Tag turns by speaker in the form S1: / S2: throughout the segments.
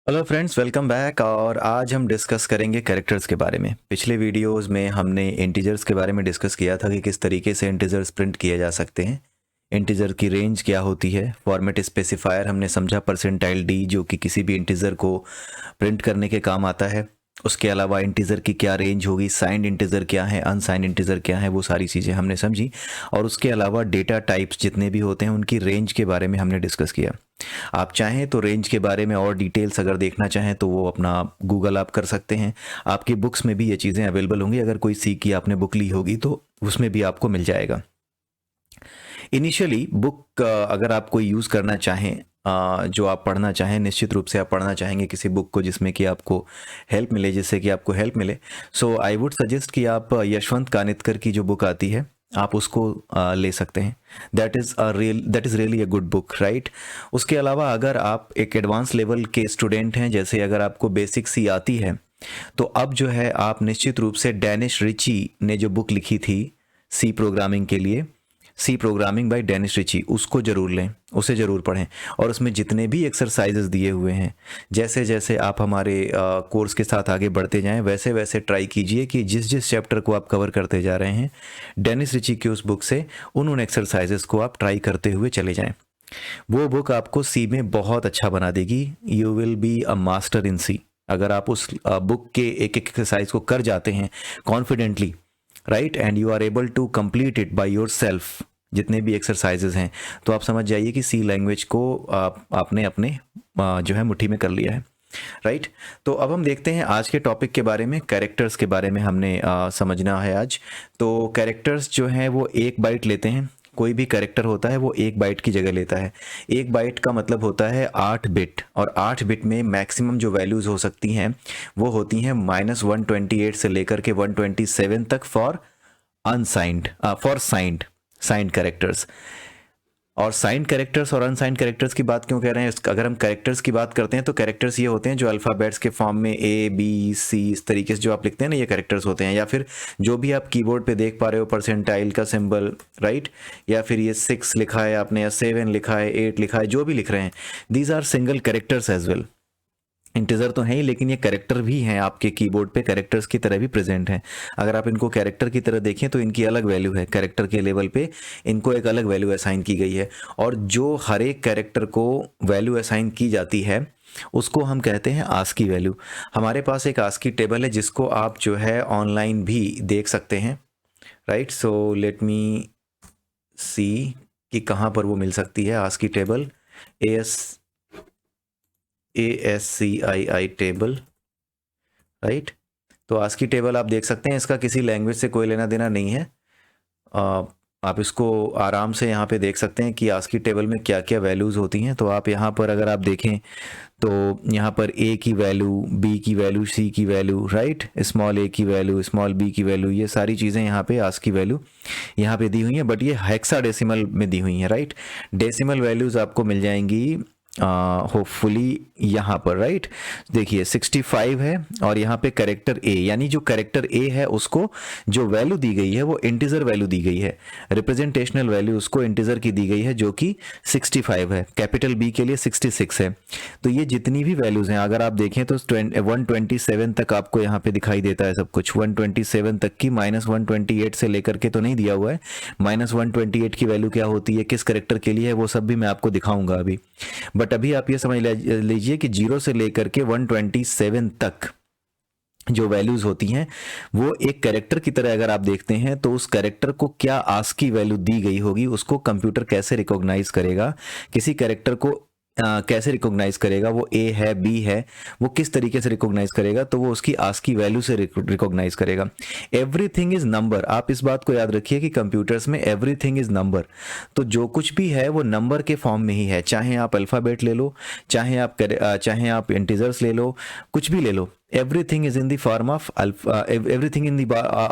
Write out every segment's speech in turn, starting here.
S1: Hello friends, welcome back. और आज हम डिस्कस करेंगे कैरेक्टर्स के बारे में। पिछले वीडियोस में हमने इंटीजर्स के बारे में डिस्कस किया था कि किस तरीके से इंटीजर्स प्रिंट किए जा सकते हैं, इंटीजर की रेंज क्या होती है, फॉर्मेट स्पेसिफायर हमने समझा, परसेंटाइल डी जो कि किसी भी इंटीजर को प्रिंट करने के काम आता है। उसके अलावा इंटीजर की क्या रेंज होगी, साइंड इंटीजर क्या है, अनसाइंड इंटीजर क्या है, वो सारी चीज़ें हमने समझी। और उसके अलावा डेटा टाइप्स जितने भी होते हैं उनकी रेंज के बारे में हमने डिस्कस किया। आप चाहें तो रेंज के बारे में और डिटेल्स अगर देखना चाहें तो वो अपना गूगल आप कर सकते हैं। आपकी बुक्स में भी ये चीज़ें अवेलेबल होंगी, अगर कोई सी की आपने बुक ली होगी तो उसमें भी आपको मिल जाएगा। इनिशियली बुक अगर आप कोई यूज़ करना चाहें, जो आप पढ़ना चाहें, निश्चित रूप से आप पढ़ना चाहेंगे किसी बुक को जिसमें कि आपको हेल्प मिले, जिससे कि आपको हेल्प मिले। सो आई वुड सजेस्ट कि आप यशवंत कानितकर की जो बुक आती है आप उसको ले सकते हैं। That is really a good book, right. उसके अलावा अगर आप एक एडवांस लेवल के स्टूडेंट हैं, जैसे अगर आपको बेसिक सी आती है, तो अब जो है आप निश्चित रूप से डेनिश रिची ने जो बुक लिखी थी सी प्रोग्रामिंग के लिए, C programming by Dennis Ritchie, उसको ज़रूर लें, उसे ज़रूर पढ़ें। और उसमें जितने भी एक्सरसाइजेस दिए हुए हैं, जैसे जैसे आप हमारे कोर्स के साथ आगे बढ़ते जाएं, वैसे वैसे ट्राई कीजिए कि जिस जिस चैप्टर को आप कवर करते जा रहे हैं डेनिस रिची की उस बुक से उन एक्सरसाइजेस को आप ट्राई करते हुए चले जाएं। वो बुक आपको सी में बहुत अच्छा बना देगी। You will be a master in C अगर आप उस बुक के एक एक एक्सरसाइज को कर जाते हैं confidently, right, and you are able to complete it by yourself, जितने भी एक्सरसाइजेज हैं, तो आप समझ जाइए कि सी लैंग्वेज को आपने अपने जो है मुट्ठी में कर लिया है, राइट। तो अब हम देखते हैं आज के टॉपिक के बारे में। कैरेक्टर्स के बारे में हमने समझना है आज। तो कैरेक्टर्स जो हैं वो 1 बाइट लेते हैं। कोई भी कैरेक्टर होता है वो 1 बाइट की जगह लेता है। 1 बाइट का मतलब होता है 8 बिट, और 8 बिट में मैक्सिमम जो वैल्यूज़ हो सकती हैं वो होती हैं -128 से लेकर के 127 तक for unsigned, for signed characters. और साइंड कैरेक्टर्स और अनसाइंड कैरेक्टर्स की बात क्यों कह रहे हैं? अगर हम कैरेक्टर्स की बात करते हैं तो कैरेक्टर्स ये होते हैं जो अल्फ़ाबेट्स के फॉर्म में ए बी सी इस तरीके से जो आप लिखते हैं ना, ये कैरेक्टर्स होते हैं। या फिर जो भी आप कीबोर्ड पे देख पा रहे हो, परसेंटाइल का सिंबल, राइट, या फिर ये 6 लिखा है आपने, या 7 लिखा है, 8 लिखा है, जो भी लिख रहे हैं, these are single characters as well. Integer तो है ही, लेकिन ये कैरेक्टर भी हैं, आपके कीबोर्ड पे कैरेक्टर्स की तरह भी प्रेजेंट हैं। अगर आप इनको कैरेक्टर की तरह देखें तो इनकी अलग वैल्यू है, कैरेक्टर के लेवल पे इनको एक अलग वैल्यू असाइन की गई है। और जो हर एक कैरेक्टर को वैल्यू असाइन की जाती है उसको हम कहते हैं आस्की वैल्यू। हमारे पास एक आस्की टेबल है जिसको आप जो है ऑनलाइन भी देख सकते हैं, राइट। सो लेट मी सी कि कहाँ पर वो मिल सकती है ASCII table. ASCII table, right. तो आस्की टेबल आप देख सकते हैं, इसका किसी लैंग्वेज से कोई लेना देना नहीं है। आप इसको आराम से यहाँ पे देख सकते हैं कि आस्की टेबल में क्या क्या वैल्यूज़ होती हैं। तो आप यहाँ पर अगर आप देखें तो यहाँ पर ए की वैल्यू, बी की वैल्यू, सी की वैल्यू, राइट, स्मॉल ए की वैल्यू, स्मॉल बी की वैल्यू, ये सारी चीज़ें यहाँ पे आस्की वैल्यू यहाँ पे दी हुई हैं, बट ये हेक्साडेसिमल में दी हुई हैं, राइट। डेसिमल वैल्यूज़ आपको मिल जाएंगी होपफुली यहाँ पर, राइट। देखिए 65 है, और यहाँ पे कैरेक्टर ए, यानी जो कैरेक्टर ए है उसको जो वैल्यू दी गई है वो इंटीजर वैल्यू दी गई है, रिप्रेजेंटेशनल वैल्यू उसको इंटीजर की दी गई है जो कि 65 है। कैपिटल बी के लिए 66 है। तो ये जितनी भी वैल्यूज़ हैं अगर आप देखें तो 127 तक आपको यहाँ पे दिखाई देता है सब कुछ। 127 तक की, -128 से लेकर के तो नहीं दिया हुआ है। -128 की वैल्यू क्या होती है, किस करेक्टर के लिए है, वो सब भी मैं आपको दिखाऊंगा अभी। बट अभी आप ये समझ लीजिए कि 0 से लेकर के 127 तक जो वैल्यूज होती हैं वो एक कैरेक्टर की तरह अगर आप देखते हैं तो उस कैरेक्टर को क्या आस्की वैल्यू दी गई होगी, उसको कंप्यूटर कैसे रिकॉग्नाइज करेगा, किसी कैरेक्टर को कैसे रिकॉग्नाइज करेगा, वो ए है, बी है, वो किस तरीके से रिकॉग्नाइज करेगा, तो वो उसकी आस्की वैल्यू से रिकॉग्नाइज करेगा। एवरीथिंग इज नंबर, आप इस बात को याद रखिए कि कंप्यूटर्स में एवरीथिंग इज नंबर। तो जो कुछ भी है वो नंबर के फॉर्म में ही है, चाहे आप अल्फ़ाबेट ले लो, चाहे आप इंटीजर्स ले लो, कुछ भी ले लो, everything is in the form of everything in the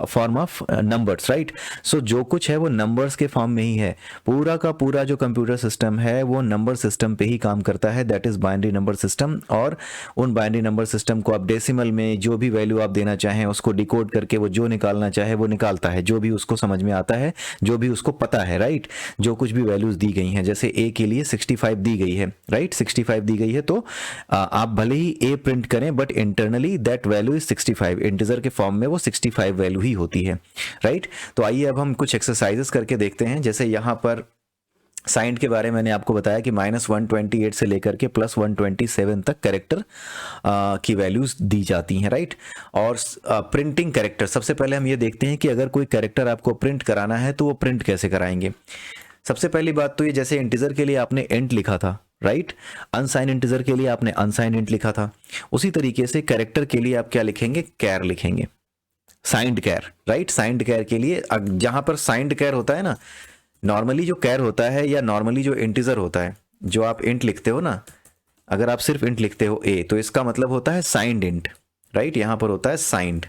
S1: form of numbers, right. So जो कुछ है वो नंबर्स के फॉर्म में ही है। पूरा का पूरा जो कंप्यूटर सिस्टम है वो नंबर सिस्टम पे ही काम करता है, that is binary number system. और उन बाइनरी नंबर सिस्टम को आप डेसिमल में जो भी वैल्यू आप देना चाहें उसको डिकोड करके वो जो निकालना चाहे वो निकालता है, जो भी उसको समझ में आता है, जो भी उसको पता है, राइट। जो कुछ भी वैल्यूज दी गई हैं, जैसे ए के लिए 65 दी गई है, राइट, 65 दी गई है, तो आप भले ही ए प्रिंट करें but internally that value is 65, integer के फॉर्म में वो 65 वैल्यू ही होती है, राइट। तो आइए अब हम कुछ एक्सरसाइजेस करके देखते हैं। जैसे यहाँ पर साइंड के बारे में मैंने आपको बताया कि -128 से लेकर के +127 तक कैरेक्टर की वैल्यूज दी जाती हैं, राइट। और प्रिंटिंग कैरेक्टर, सबसे पहले हम ये देखते हैं कि अगर कोई कैरेक्टर आपको प्रिंट कराना है तो वो प्रिंट कैसे कराएंगे। सबसे पहली बात तो ये, जैसे इंटीजर के लिए आपने इंट लिखा था, राइट, अनसाइन इंटीजर के लिए आपने अनसाइन इंट लिखा था, उसी तरीके से कैरेक्टर के लिए आप क्या लिखेंगे, कैर लिखेंगे, साइंड कैर, राइट। साइंड कैर के लिए जहां पर साइंड कैर होता है ना, नॉर्मली जो कैर होता है या नॉर्मली जो इंटीजर होता है, जो आप इंट लिखते हो ना, अगर आप सिर्फ इंट लिखते हो ए तो इसका मतलब होता है साइंड इंट, राइट। यहां पर होता है साइंड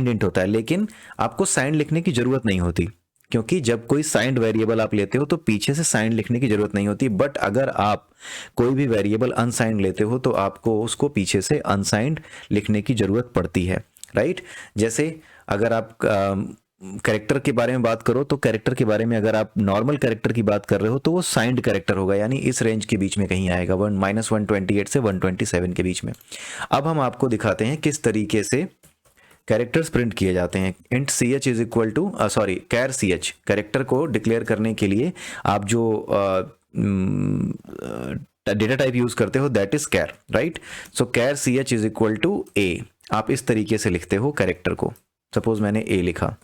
S1: इंट होता है, लेकिन आपको साइंड लिखने की जरूरत नहीं होती, क्योंकि जब कोई साइंड वेरिएबल आप लेते हो तो पीछे से साइंड लिखने की जरूरत नहीं होती। बट अगर आप कोई भी वेरिएबल अनसाइंड लेते हो तो आपको उसको पीछे से अनसाइंड लिखने की जरूरत पड़ती है, राइट। जैसे अगर आप कैरेक्टर के बारे में बात करो तो कैरेक्टर के बारे में अगर आप नॉर्मल कैरेक्टर की बात कर रहे हो तो वो साइंड कैरेक्टर होगा, यानी इस रेंज के बीच में कहीं आएगा, -128 से 127 के बीच में। अब हम आपको दिखाते हैं किस तरीके से कैरेक्टर्स प्रिंट किए जाते हैं। Int ch is equal to char ch, character को डिक्लेयर करने के लिए आप जो डेटा टाइप यूज करते हो that is char, right. So char ch is equal to a, आप इस तरीके से लिखते हो कैरेक्टर को। सपोज मैंने a लिखा,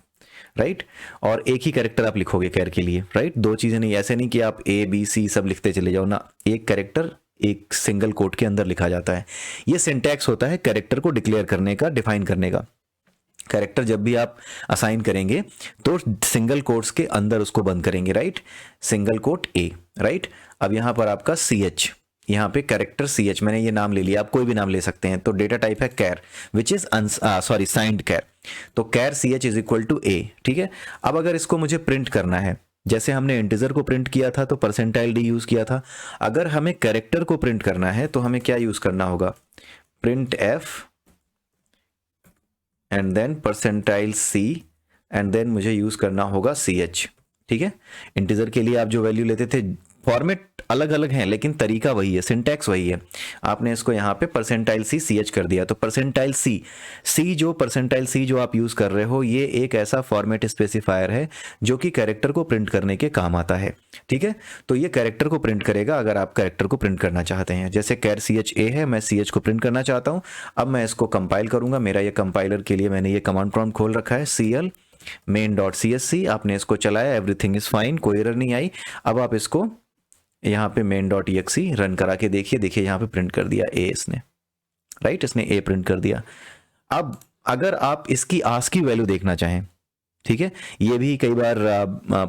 S1: राइट, और एक ही कैरेक्टर आप लिखोगे कैर के लिए, राइट। दो चीजें नहीं, ऐसे नहीं कि आप a b c सब लिखते चले जाओ ना, एक कैरेक्टर एक सिंगल कोट के अंदर लिखा जाता है। ये सिंटैक्स होता है कैरेक्टर को डिक्लेयर करने का, डिफाइन करने का। कैरेक्टर जब भी आप असाइन करेंगे तो सिंगल कोट्स के अंदर उसको बंद करेंगे, right, single cot A, right. अब यहाँ पर आपका ch, यहाँ पे कैरेक्टर ch, मैंने ये नाम ले लिया, आप कोई भी नाम ले सकते हैं। तो डेटा टाइप है कैर विच इज साइंड कैर, तो char ch is equal to a, ठीक है। अब अगर इसको मुझे प्रिंट करना है, जैसे हमने इंटीजर को प्रिंट किया था तो %d यूज किया था, अगर हमें कैरेक्टर को प्रिंट करना है तो हमें क्या यूज करना होगा, print f and then %c and then मुझे यूज करना होगा ch, ठीक है। इंटीजर के लिए आप जो वैल्यू लेते थे, फॉर्मेट अलग अलग हैं लेकिन तरीका वही है, सिंटैक्स वही है। आपने इसको यहाँ पे %c ch कर दिया, तो %c जो आप यूज कर रहे हो ये एक ऐसा फॉर्मेट स्पेसिफायर है जो कि कैरेक्टर को प्रिंट करने के काम आता है, ठीक है। तो ये कैरेक्टर को प्रिंट करेगा अगर आप कैरेक्टर को प्रिंट करना चाहते हैं। जैसे कैर ch a है, मैं ch को प्रिंट करना चाहता हूँ। अब मैं इसको कंपाइल करूंगा, मेरा ये कंपाइलर के लिए मैंने ये कमांड प्रॉम्प्ट खोल रखा है, cl main.csc, आपने इसको चलाया, एवरीथिंग इज फाइन, कोई एरर नहीं आई। अब आप इसको यहाँ पे main.exe रन करा के देखिए यहाँ पे प्रिंट कर दिया a इसने, राइट, इसने a प्रिंट कर दिया। अब अगर आप इसकी ASCII वैल्यू देखना चाहें, ठीक है, ये भी कई बार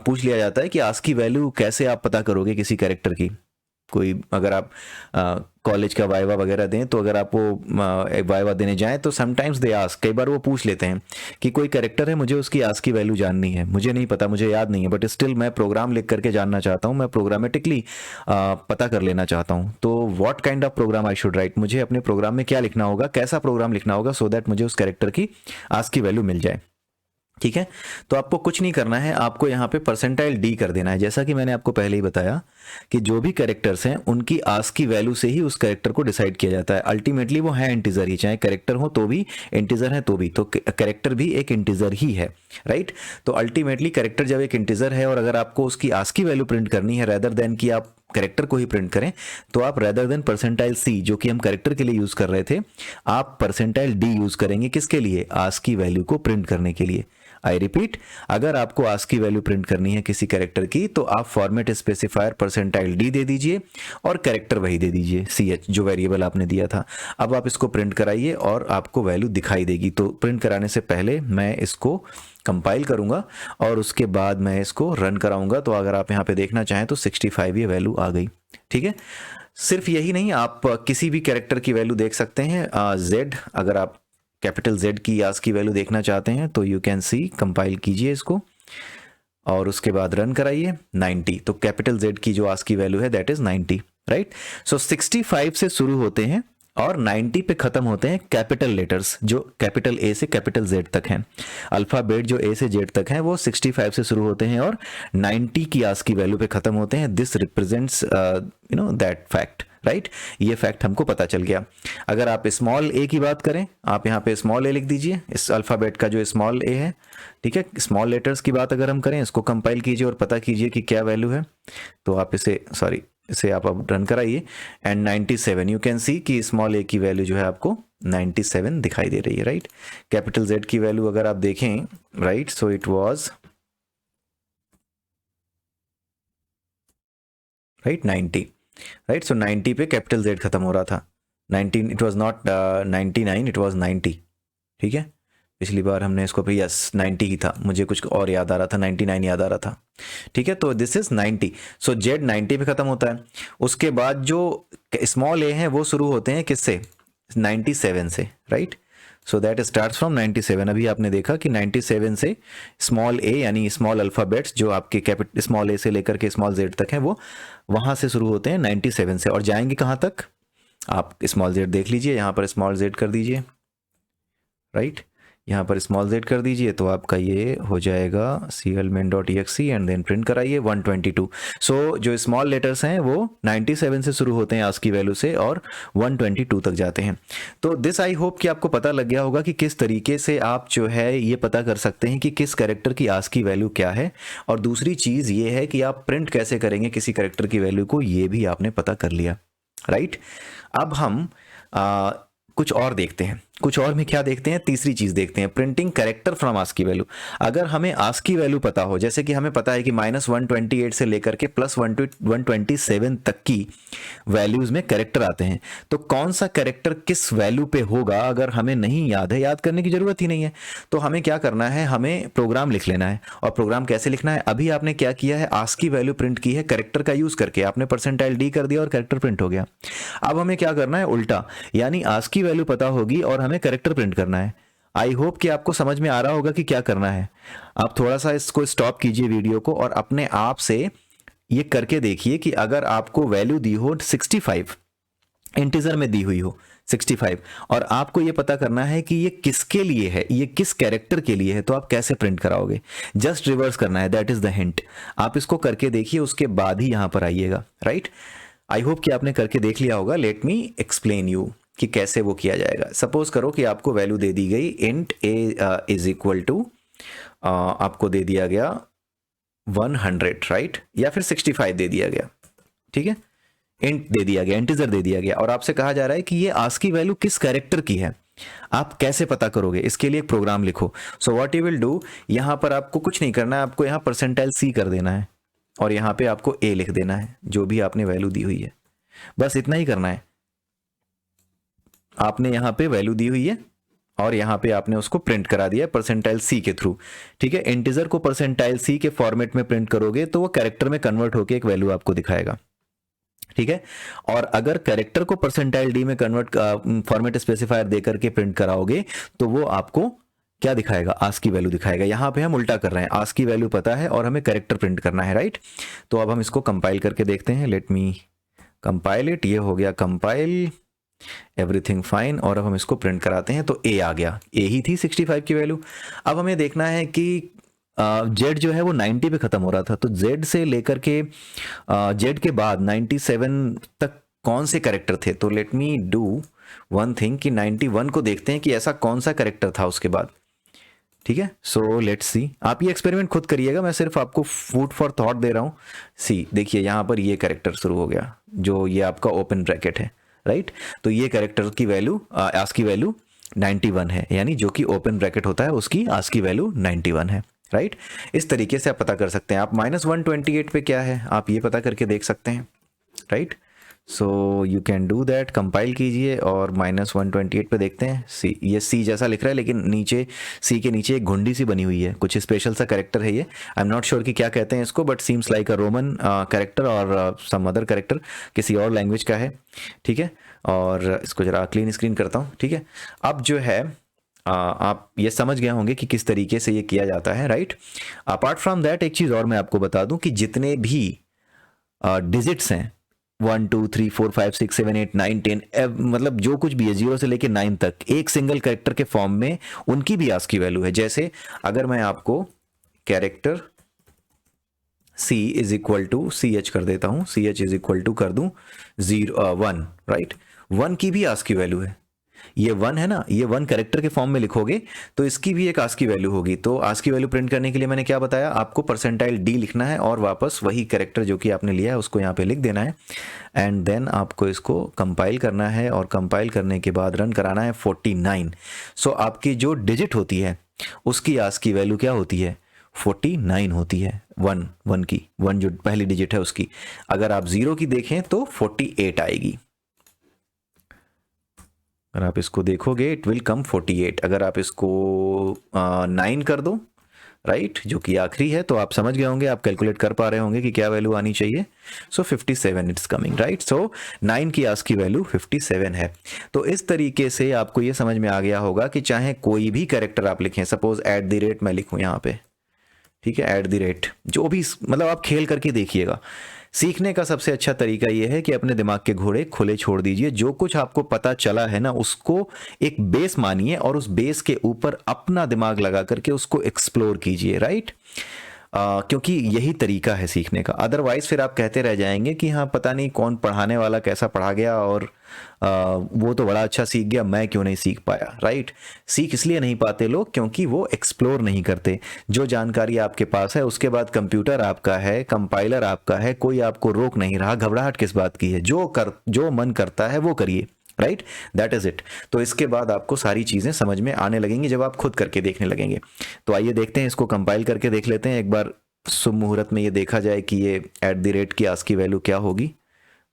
S1: पूछ लिया जाता है कि ASCII वैल्यू कैसे आप पता करोगे किसी कैरेक्टर की। कोई अगर आप कॉलेज का वाइवा वगैरह दें तो अगर आप वो एक वाइवा देने जाएं तो समटाइम्स दे आस्क, कई बार वो पूछ लेते हैं कि कोई कैरेक्टर है, मुझे उसकी ASCII वैल्यू जाननी है, मुझे नहीं पता, मुझे याद नहीं है, बट स्टिल मैं प्रोग्राम लिख करके जानना चाहता हूँ, मैं प्रोग्रामेटिकली पता कर लेना चाहता हूँ। तो what kind of program I should write, मुझे अपने प्रोग्राम में क्या लिखना होगा, कैसा प्रोग्राम लिखना होगा सो दैट मुझे उस कैरेक्टर की ASCII वैल्यू मिल जाए, ठीक है। तो आपको कुछ नहीं करना है, आपको यहाँ पे %d कर देना है। जैसा कि मैंने आपको पहले ही बताया कि जो भी कैरेक्टर्स हैं उनकी ASCII वैल्यू से ही उस कैरेक्टर को डिसाइड किया जाता है। अल्टीमेटली वो है इंटीजर ही, चाहे कैरेक्टर हो तो भी, इंटीजर है तो भी, तो कैरेक्टर भी एक इंटीजर ही है, राइट। तो अल्टीमेटली कैरेक्टर जब एक इंटीजर है और अगर आपको उसकी ASCII वैल्यू प्रिंट करनी है रेदर देन कि आप कैरेक्टर को ही प्रिंट करें, तो आप रेदर देन %c जो कि हम कैरेक्टर के लिए यूज कर रहे थे, आप %d यूज करेंगे, किसके लिए, ASCII वैल्यू को प्रिंट करने के लिए। आई रिपीट, अगर आपको ASCII वैल्यू प्रिंट करनी है किसी कैरेक्टर की तो आप फॉर्मेट स्पेसिफायर %d दे दीजिए और कैरेक्टर वही दे दीजिए ch, जो वेरिएबल आपने दिया था। अब आप इसको प्रिंट कराइए और आपको वैल्यू दिखाई देगी। तो प्रिंट कराने से पहले मैं इसको कंपाइल करूंगा और उसके बाद मैं इसको रन कराऊंगा। तो अगर आप यहाँ पे देखना चाहें तो 65 ये वैल्यू आ गई, ठीक है। सिर्फ यही नहीं, आप किसी भी कैरेक्टर की वैल्यू देख सकते हैं। जेड, अगर आप कैपिटल जेड की आस्क की वैल्यू देखना चाहते हैं तो यू कैन सी, कंपाइल कीजिए इसको और उसके बाद रन कराइए। 90, तो कैपिटल जेड की जो आस्क की वैल्यू है दैट इज 90, राइट। सो 65 से शुरू होते हैं और 90 पे खत्म होते हैं कैपिटल लेटर्स, जो कैपिटल ए से कैपिटल जेड तक हैं। अल्फाबेट जो ए से जेड तक हैं वो 65 से शुरू होते हैं और 90 की आस्क की वैल्यू पे खत्म होते हैं। This represents that fact, right. ये फैक्ट हमको पता चल गया। अगर आप स्मॉल ए की बात करें, आप यहाँ पे स्मॉल ए लिख दीजिए, इस अल्फाबेट का जो स्मॉल ए है, ठीक है। स्मॉल लेटर्स की बात अगर हम करें, इसको कंपाइल कीजिए और पता कीजिए कि क्या वैल्यू है। तो आप इसे आप अब रन कराइए एंड 97, यू कैन सी कि स्मॉल ए की वैल्यू जो है आपको 97 दिखाई दे रही है, राइट। कैपिटल जेड की वैल्यू अगर आप देखें, right, so it was right 90, right. So 90 पे कैपिटल जेड खत्म हो रहा था। 19, it was not 99, it was 90, ठीक है। पिछली बार हमने इसको पे यस 90 ही था, मुझे कुछ और याद आ रहा था, 99 याद आ रहा था, ठीक है। तो दिस इज 90, सो जेड 90 पे खत्म होता है। उसके बाद जो स्मॉल ए हैं वो शुरू होते हैं किससे, 97 से, right. So that starts from 97। अभी आपने देखा कि 97 से स्मॉल ए यानी स्मॉल अल्फाबेट्स जो आपके कैपिटल स्मॉल ए से लेकर के स्मॉल जेड तक हैं वो वहां से शुरू होते हैं 97 से और जाएंगे कहाँ तक, आप स्मॉल जेड देख लीजिए, यहाँ पर स्मॉल जेड कर दीजिए, राइट। यहाँ पर स्मॉल जेड कर दीजिए तो आपका ये हो जाएगा clmain.exe एंड देन प्रिंट कराइए 122। सो जो स्मॉल लेटर्स हैं वो 97 से शुरू होते हैं आस्क की वैल्यू से और 122 तक जाते हैं। तो दिस आई होप कि आपको पता लग गया होगा कि किस तरीके से आप जो है ये पता कर सकते हैं कि किस कैरेक्टर की आस्क की वैल्यू क्या है। और दूसरी चीज़ ये है कि आप प्रिंट कैसे करेंगे किसी कैरेक्टर की वैल्यू को, ये भी आपने पता कर लिया, राइट। अब हम कुछ और देखते हैं। कुछ और में क्या देखते हैं, तीसरी चीज देखते हैं, प्रिंटिंग कैरेक्टर फ्रॉम आस्क की वैल्यू। अगर हमें आस्क की वैल्यू पता हो, जैसे कि हमें पता है कि -128 से लेकर के +127 तक की वैल्यूज में कैरेक्टर आते हैं, तो कौन सा कैरेक्टर किस वैल्यू पे होगा अगर हमें नहीं याद है, याद करने की जरूरत ही नहीं है। तो हमें क्या करना है, हमें प्रोग्राम लिख लेना है। और प्रोग्राम कैसे लिखना है, अभी आपने क्या किया है, आस्क की वैल्यू प्रिंट की है कैरेक्टर का यूज करके, आपने %d कर दिया और कैरेक्टर प्रिंट हो गया। अब हमें क्या करना है, उल्टा, यानी आस्क की वैल्यू पता होगी और हमें कैरेक्टर प्रिंट करना है। आई होप कि आपको समझ में आ रहा होगा कि क्या करना है। आप थोड़ा सा इसको स्टॉप कीजिए वीडियो को और अपने आप से ये करके देखिए कि अगर आपको वैल्यू दी हो 65, इंटीजर में दी हुई हो 65, और आपको ये पता करना है कि ये किसके लिए है, ये किस कैरेक्टर के लिए है, तो आप कैसे प्रिंट कराओगे। जस्ट रिवर्स करना है, दैट इज द हिंट। आप इसको करके देखिए, उसके बाद ही यहां पर आइएगा, राइट। आई होप कि आपने करके देख लिया होगा। लेट मी एक्सप्लेन यू कि कैसे वो किया जाएगा। सपोज करो कि आपको वैल्यू दे दी गई int a is equal to, आपको दे दिया गया 100, राइट, या फिर 65 दे दिया गया, ठीक है। इंट दे दिया गया, इंटीजर दे दिया गया, और आपसे कहा जा रहा है कि ये आस्क की वैल्यू किस कैरेक्टर की है। आप कैसे पता करोगे, इसके लिए एक प्रोग्राम लिखो। So what you will do, यहां पर आपको कुछ नहीं करना है, आपको यहाँ %c कर देना है और यहाँ पे आपको a लिख देना है, जो भी आपने वैल्यू दी हुई है, बस इतना ही करना है। आपने यहाँ पे वैल्यू दी हुई है और यहाँ पे आपने उसको प्रिंट करा दिया %c के थ्रू, ठीक है। इंटीजर को %c के फॉर्मेट में प्रिंट करोगे तो वो कैरेक्टर में कन्वर्ट होकर एक वैल्यू आपको दिखाएगा, ठीक है। और अगर कैरेक्टर को %d में कन्वर्ट फॉर्मेट स्पेसिफायर देकर के प्रिंट कराओगे तो वो आपको क्या दिखाएगा, आस्क की वैल्यू दिखाएगा। यहाँ पे हम उल्टा कर रहे हैं, आस्क की वैल्यू पता है और हमें कैरेक्टर प्रिंट करना है, राइट। तो अब हम इसको कंपाइल करके देखते हैं। Let me compile it. ये हो गया कंपाइल, एवरीथिंग फाइन, और अब हम इसको प्रिंट कराते हैं तो a आ गया, a ही थी 65 की वैल्यू। अब हमें देखना है कि z जो है वो 90 पे खत्म हो रहा था, तो z से लेकर के z के बाद 97 तक कौन से कैरेक्टर थे। तो let me do one thing कि 91 को देखते हैं कि ऐसा कौन सा कैरेक्टर था उसके बाद, ठीक है। सो लेट्स सी, आप ये एक्सपेरिमेंट खुद करिएगा, मैं सिर्फ आपको फूड फॉर थॉट दे रहा हूँ। सी देखिए, यहाँ पर ये कैरेक्टर शुरू हो गया, जो ये आपका ओपन ब्रैकेट है, राइट। तो ये कैरेक्टर की वैल्यू, आस्क की वैल्यू 91 है, यानी जो कि ओपन ब्रैकेट होता है उसकी आस्क की वैल्यू 91 है, राइट। इस तरीके से आप पता कर सकते हैं। आप -128 पे क्या है आप ये पता करके देख सकते हैं, right. So you can do that, compile कीजिए और -128 पे देखते हैं। सी, ये सी जैसा लिख रहा है लेकिन नीचे सी के नीचे एक घुंडी सी बनी हुई है, कुछ स्पेशल सा कैरेक्टर है ये। आई एम नॉट श्योर कि क्या कहते हैं इसको, but seems like a Roman character और सम अदर कैरेक्टर, किसी और लैंग्वेज का है। ठीक है, और इसको जरा क्लीन स्क्रीन करता हूँ। ठीक है, अब जो है आप ये समझ गए होंगे कि किस तरीके से ये किया जाता है, राइट। अपार्ट फ्रॉम दैट एक चीज़ और मैं आपको बता दूं कि जितने भी डिजिट्स हैं 1 2 3 4 5 6 7 8 9 10, मतलब जो कुछ भी है 0 से लेकर 9 तक एक सिंगल कैरेक्टर के फॉर्म में उनकी भी आस्की वैल्यू है। जैसे अगर मैं आपको character C is equal to CH कर देता हूं, CH इज इक्वल टू कर दूं 1, राइट। 1 की भी आस्की वैल्यू है, ये 1 है ना, ये 1 कैरेक्टर के फॉर्म में लिखोगे तो इसकी भी एक आस्की वैल्यू होगी। तो आस्की वैल्यू प्रिंट करने के लिए मैंने क्या बताया आपको, परसेंटाइल D लिखना है और वापस वही कैरेक्टर जो कि आपने लिया है उसको यहाँ पे लिख देना है, एंड देन आपको इसको कंपाइल करना है और कंपाइल करने के बाद रन कराना है 49। सो आपकी जो डिजिट होती है उसकी आस्की वैल्यू क्या होती है, 49 होती है। 1 की 1 जो पहली डिजिट है उसकी। अगर आप 0 की देखें तो 48 आएगी। अगर आप इसको देखोगे इट विल कम 48। अगर आप इसको 9 कर दो, राइट, जो कि आखिरी है, तो आप समझ गए होंगे, आप कैलकुलेट कर पा रहे होंगे कि क्या वैल्यू आनी चाहिए। सो 57 इट्स कमिंग, राइट। सो 9 की आस्की वैल्यू 57 है। तो इस तरीके से आपको ये समझ में आ गया होगा कि चाहे कोई भी कैरेक्टर आप लिखें, सपोज @ मैं लिखूं यहाँ पे, ठीक है, @ जो भी, मतलब आप खेल करके देखिएगा। सीखने का सबसे अच्छा तरीका यह है कि अपने दिमाग के घोड़े खुले छोड़ दीजिए। जो कुछ आपको पता चला है ना उसको एक बेस मानिए और उस बेस के ऊपर अपना दिमाग लगा करके उसको एक्सप्लोर कीजिए, राइट। क्योंकि यही तरीका है सीखने का। अदरवाइज फिर आप कहते रह जाएंगे कि हाँ पता नहीं कौन पढ़ाने वाला कैसा पढ़ा गया और वो तो बड़ा अच्छा सीख गया, मैं क्यों नहीं सीख पाया, राइट। सीख इसलिए नहीं पाते लोग क्योंकि वो एक्सप्लोर नहीं करते। जो जानकारी आपके पास है उसके बाद कंप्यूटर आपका है, कंपाइलर आपका है, कोई आपको रोक नहीं रहा, घबराहट किस बात की है, जो मन करता है वो करिए, राइट, दैट इज इट। तो इसके बाद आपको सारी चीज़ें समझ में आने लगेंगी जब आप खुद करके देखने लगेंगे। तो आइए देखते हैं, इसको कंपाइल करके देख लेते हैं एक बार, शुभ मुहूर्त में ये देखा जाए कि ये @ की आस्की वैल्यू क्या होगी।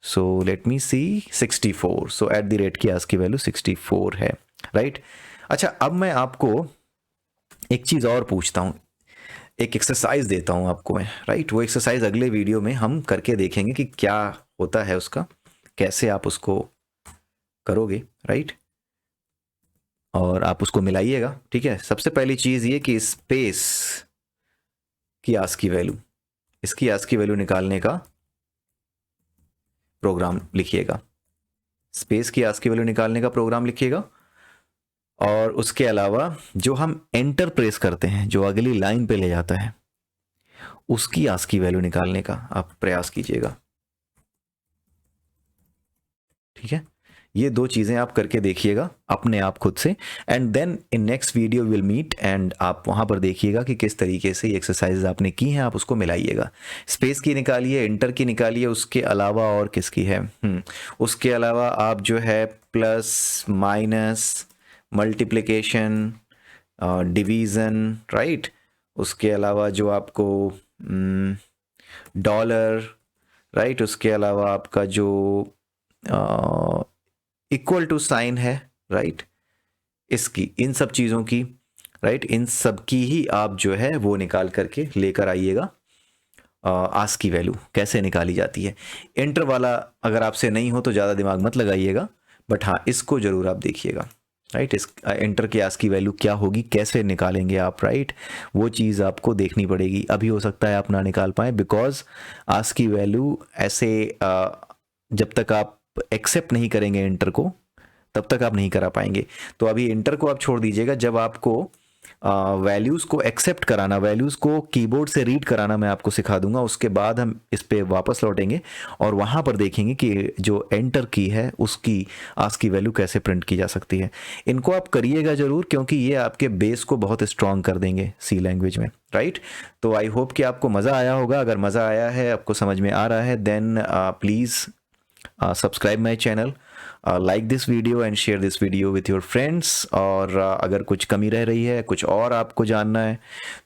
S1: सो लेट मी सी 64। सो @ की आस्की वैल्यू 64 है, राइट। अच्छा, अब मैं आपको एक चीज़ और पूछता हूँ, एक एक्सरसाइज देता हूँ आपको मैं, राइट। वो एक्सरसाइज अगले वीडियो में हम करके देखेंगे कि क्या होता है उसका, कैसे आप उसको करोगे, राइट, और आप उसको मिलाइएगा, ठीक है। सबसे पहली चीज़ ये कि स्पेस की आस्की वैल्यू, इसकी आस्की वैल्यू निकालने का प्रोग्राम लिखिएगा। स्पेस की आस्की वैल्यू निकालने का प्रोग्राम लिखिएगा, और उसके अलावा जो हम एंटर प्रेस करते हैं जो अगली लाइन पे ले जाता है उसकी आस्की वैल्यू निकालने का आप प्रयास कीजिएगा, ठीक है। ये दो चीज़ें आप करके देखिएगा अपने आप खुद से, and then in next video will meet, and आप वहाँ पर देखिएगा कि किस तरीके से ये एक्सरसाइज आपने की हैं, आप उसको मिलाइएगा। स्पेस की निकालिए, इंटर की निकालिए, उसके अलावा और किसकी है, उसके अलावा आप जो है plus minus multiplication division, right. उसके अलावा जो आपको डॉलर, राइट, उसके अलावा आपका जो इक्वल टू साइन है, राइट, इसकी, इन सब चीज़ों की, राइट, इन सब की ही आप जो है वो निकाल करके लेकर आइएगा। आस्की वैल्यू कैसे निकाली जाती है, एंटर वाला अगर आपसे नहीं हो तो ज़्यादा दिमाग मत लगाइएगा, बट हाँ इसको ज़रूर आप देखिएगा, राइट। इस एंटर की आस्की वैल्यू क्या होगी, कैसे निकालेंगे आप, राइट, वो चीज़ आपको देखनी पड़ेगी। अभी हो सकता है आप ना निकाल पाएँ, बिकॉज आस्की वैल्यू ऐसे जब तक आप एक्सेप्ट नहीं करेंगे एंटर को तब तक आप नहीं करा पाएंगे। तो अभी एंटर को आप छोड़ दीजिएगा, जब आपको वैल्यूज़ को एक्सेप्ट कराना, वैल्यूज़ को कीबोर्ड से रीड कराना मैं आपको सिखा दूंगा, उसके बाद हम इस पे वापस लौटेंगे और वहाँ पर देखेंगे कि जो एंटर की है उसकी आस्की वैल्यू कैसे प्रिंट की जा सकती है। इनको आप करिएगा ज़रूर, क्योंकि ये आपके बेस को बहुत स्ट्रॉन्ग कर देंगे सी लैंग्वेज में, राइट। तो आई होप कि आपको मज़ा आया होगा। अगर मज़ा आया है, आपको समझ में आ रहा है, then please subscribe my channel, like this video and share this video with your friends. और अगर कुछ कमी रह रही है, कुछ और आपको जानना है,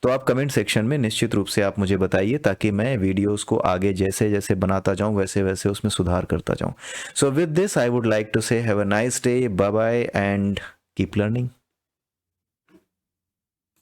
S1: तो आप कमेंट सेक्शन में निश्चित रूप से आप मुझे बताइए, ताकि मैं वीडियोस को आगे जैसे जैसे बनाता जाऊं वैसे वैसे उसमें सुधार करता जाऊं। So with this I would like to say have a nice day, bye bye and keep learning.